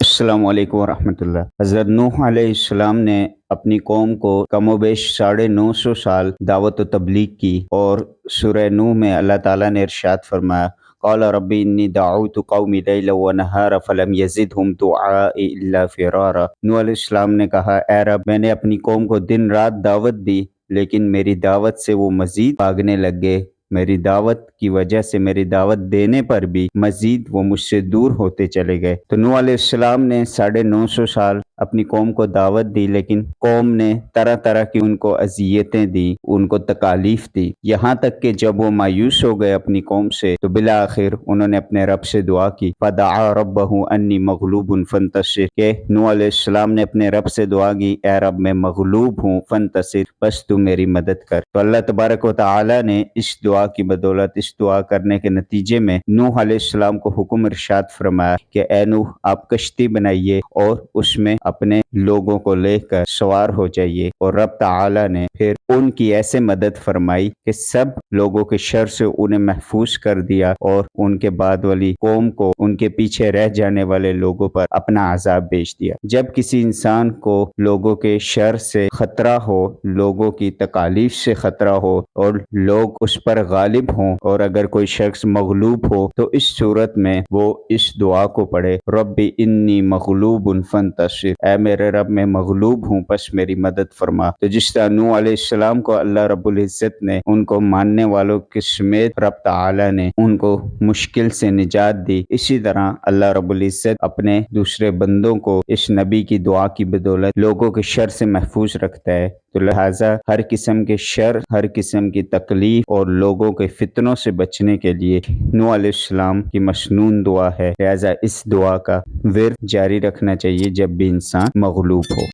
السلام علیکم ورحمۃ اللہ۔ حضرت نوح علیہ السلام نے اپنی قوم کو کم و بیش 950 سال دعوت و تبلیغ کی، اور سورہ نوح میں اللہ تعالیٰ نے ارشاد فرمایا قال رب انی دعوت قومی لیلا ونہارا فلم یزدہم دعائی الا فرارا۔ نوح علیہ السلام نے کہا، اے رب، میں نے اپنی قوم کو دن رات دعوت دی، لیکن میری دعوت سے وہ مزید بھاگنے لگ گئے۔ میری دعوت کی وجہ سے، میری دعوت دینے پر بھی مزید وہ مجھ سے دور ہوتے چلے گئے۔ تو نوح علیہ السلام نے 950 سال اپنی قوم کو دعوت دی، لیکن قوم نے طرح طرح کی ان کو اذیتیں دی، ان کو تکالیف دی، یہاں تک کہ جب وہ مایوس ہو گئے اپنی قوم سے تو بالآخر انہوں نے اپنے رب سے دعا کی، فدعا ربہ انی مغلوب فانتصر، کہ نوح علیہ السلام نے اپنے رب سے دعا کی، اے رب میں مغلوب ہوں، فانتصر، بس تو میری مدد کر۔ تو اللہ تبارک و تعالی نے اس دعا کی بدولت، اس دعا کرنے کے نتیجے میں نوح علیہ السلام کو حکم ارشاد فرمایا کہ اے نوح، آپ کشتی بنائیے اور اس میں اپنے لوگوں کو لے کر سوار ہو جائیے۔ اور رب تعالی نے پھر ان کی ایسے مدد فرمائی کہ سب لوگوں کے شر سے انہیں محفوظ کر دیا، اور ان کے بعد والی قوم کو، ان کے پیچھے رہ جانے والے لوگوں پر اپنا عذاب بھیج دیا۔ جب کسی انسان کو لوگوں کے شر سے خطرہ ہو، لوگوں کی تکالیف سے خطرہ ہو، اور لوگ اس پر غالب ہوں، اور اگر کوئی شخص مغلوب ہو، تو اس صورت میں وہ اس دعا کو پڑھے، رب انی مغلوب فانتصر، اے میرے رب میں مغلوب ہوں، پس میری مدد فرما۔ تو جس طرح نوح علیہ السلام کو اللہ رب العزت نے ان کو ماننے والوں کے سمیت رب تعالی نے ان کو مشکل سے نجات دی، اسی طرح اللہ رب العزت اپنے دوسرے بندوں کو اس نبی کی دعا کی بدولت لوگوں کے شر سے محفوظ رکھتا ہے۔ تو لہٰذا ہر قسم کے شر، ہر قسم کی تکلیف اور لوگوں کے فتنوں سے بچنے کے لیے نوح علیہ السلام کی مسنون دعا ہے، لہٰذا اس دعا کا ورد جاری رکھنا چاہیے جب بھی انسان مغلوب ہو۔